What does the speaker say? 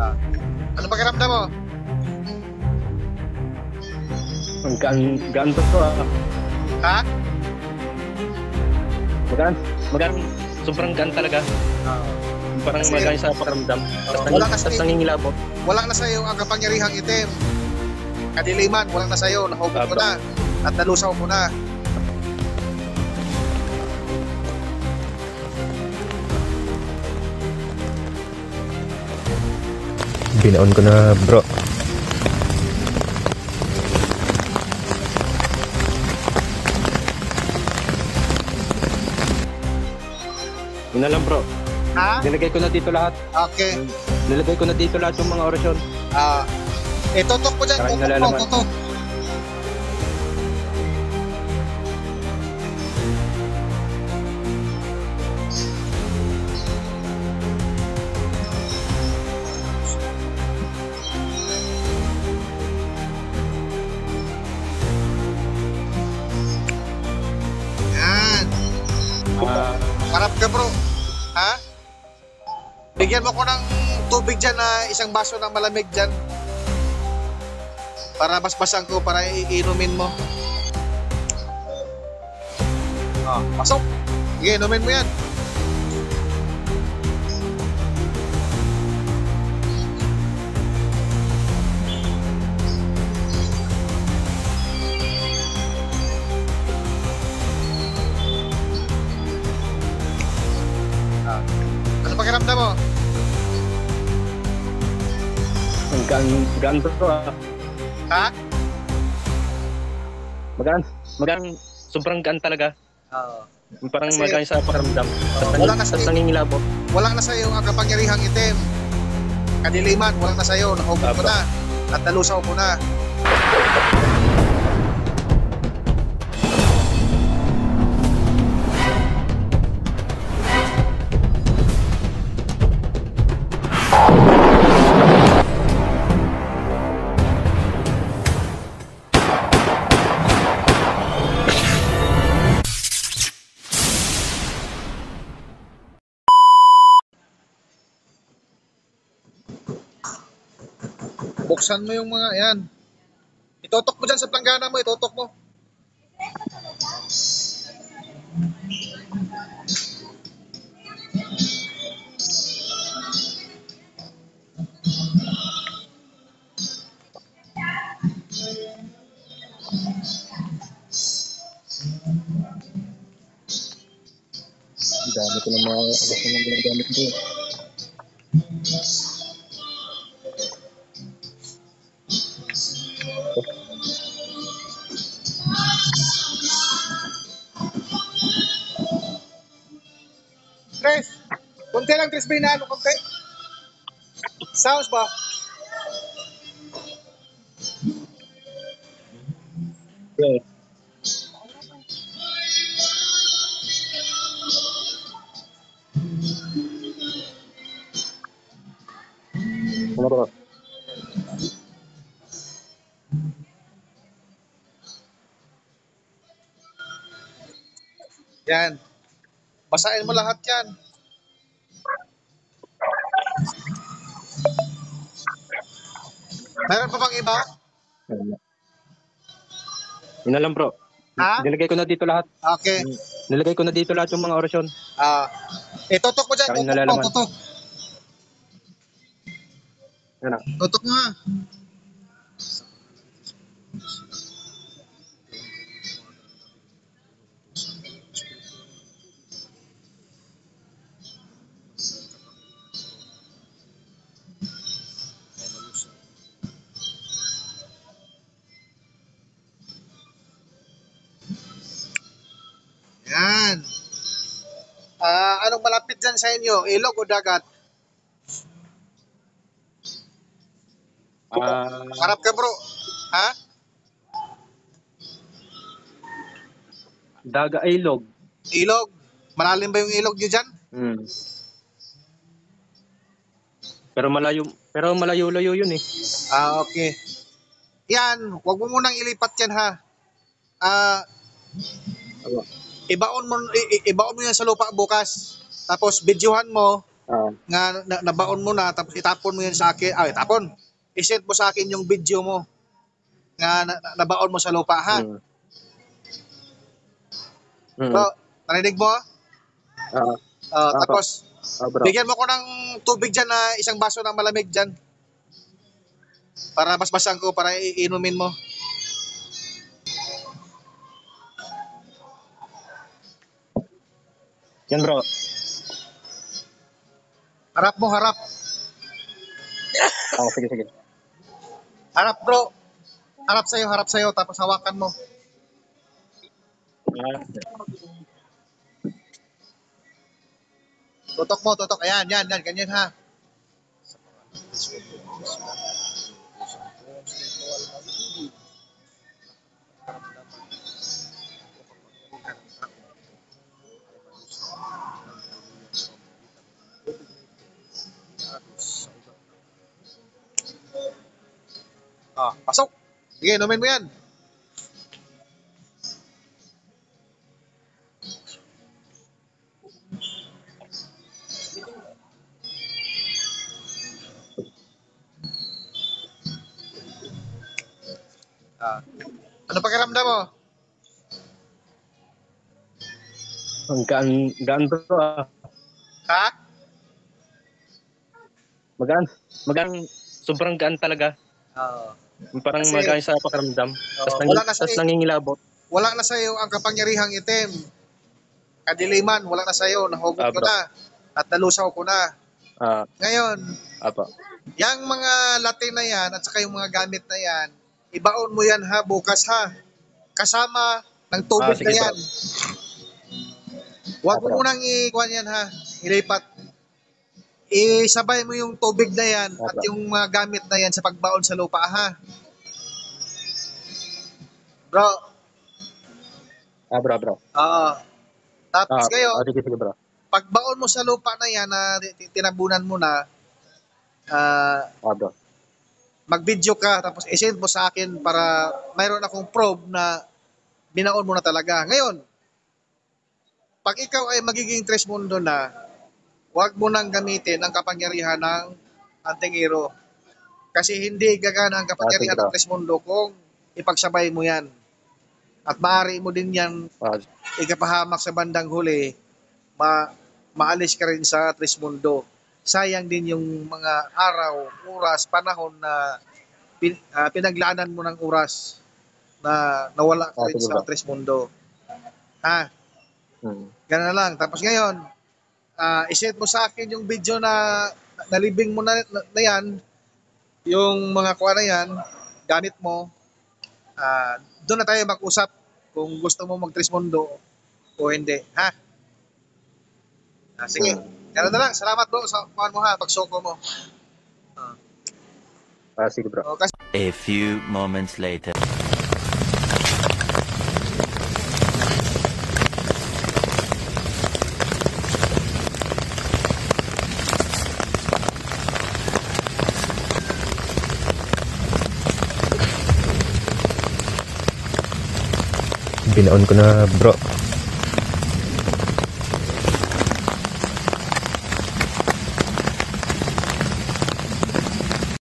Ah. Ano pakiramdam mo? Ang gaan to Ha? Magaan, sobrang gaan talaga. Parang Kasi- magaan sa pakiramdam. wala kasi- Tapos nangingilabot. Wala na sa'yo ang kapangyarihang itim. Kadiliman, wala na sa'yo. Nahubog mo na. At nalusaw mo na. Binaon ko na, bro. Yun na lang, bro. Ha? Nilagay ko na dito lahat. Okay. Nilagay ko na dito lahat yung mga orasyon. Tutok mo dyan. Saka Tutok mo. nalalaman. Tutok. Yan. Harap ka, bro. Ha? Bigyan mo ko ng tubig dyan na isang baso ng malamig dyan. Para basbasan ko, para iinumin mo. Pasok. Sige, inumin mo yan. Ano pakiramdam mo? Ang gaan to Ha? Magaan, sobrang gaan talaga. Parang Kasi- magaan sa pakiramdam. wala na Tapos sa'yo. nangingilabot. Wala na sa'yo ang kapangyarihang itim. Kadiliman, wala na sa'yo. Nahubog mo na. At nalusaw mo na. Buksan mo yung mga yan. Itutok mo dyan sa planggana mo. Itutok mo. Dami ko ng mga orasyon ng ginagamit ko. Tres. Kunti lang, Tres. Binalo. Kunti. Sounds ba? Okay. Ano ba? Yan. Basahin mo lahat yan. Meron pa bang iba? Yun na lang, bro. Ha? Nilagay ko na dito lahat. Okay. Nilagay ko na dito lahat yung mga orasyon. Tutok mo dyan. Saka Tutok mo. nalalaman. Tutok. Yan na. Tutok mo. Yan. Anong malapit dyan sa inyo? Ilog o dagat? Harap ka, bro. Ha? Daga ay ilog. Ilog. Malalim ba yung ilog nyo dyan? Pero malayo-layo yun eh. Okay. Yan. Huwag mo munang ilipat yan, ha? Ibaon mo yan sa lupa bukas. Tapos, videohan mo. nga nabaon mo na, tapos itapon mo yan sa akin. Itapon. I-send mo sa akin yung video mo nga nabaon mo sa lupa, ha? Bro, narinig mo? Tapos, Bro. bigyan mo ko ng tubig dyan na isang baso ng malamig dyan. Para mas basang ko, para iinumin mo. Yan bro. Harap mo, harap. Sige. Harap, bro. Harap sa'yo, tapos hawakan mo. Tutok. Ayan, ganyan ha. Pasok. Sige, inumin mo yan. Ano pakiramdam mo? Ang gaan bro. Ha? Magaan. Sobrang gaan talaga. Parang Kasi, magaan sa pakiramdam. Tapos nangingilabot. Wala na sa'yo ang kapangyarihang itim. Kadiliman, wala na sa'yo. Nahugot ko Bro. na. At nalusaw ko na. Ngayon, Apa. yung mga latte na yan at saka yung mga gamit na yan, ibaon mo yan ha, bukas ha. Kasama ng tubig Sige, na yan. Huwag mo Bro. munang ikuhan yan ha. Ilipat. Isabay mo yung tubig na yan at Bro. yung mga gamit na yan sa pagbaon sa lupa ha. Bro. Bro. Oo. Tapos ngayon, Sige bro. pagbaon mo sa lupa na yan na tinabunan mo na, Bro. mag-video ka tapos i-send mo sa akin para mayroon akong probe na binaon mo na talaga. Ngayon, pag ikaw ay magiging Tres Mundo na, huwag mo nang gamitin ang kapangyarihan ng Antingero. Kasi hindi gagana ang kapangyarihan Sige, ng Tres Mundo kung ipagsabay mo yan. At maaari mo din yan ikapahamak sa bandang huli, maalis ka rin sa Tres Mundo. Sayang din yung mga araw, oras, panahon na pinaglaanan mo ng oras na nawala ka rin sa Tres Mundo. Ha? Ganun na lang. Tapos ngayon, iset mo sa akin yung video na nalibing mo na yan, yung mga kuha na yan, gamit mo, doon na tayo mag-usap kung gusto mo mag-Tres Mundo o hindi. Ha? Sige. Ganun na lang. Salamat bro sa kuhaan mo ha, pagsoko mo. Sige bro. Kasi A few moments later. Binaon ko na bro.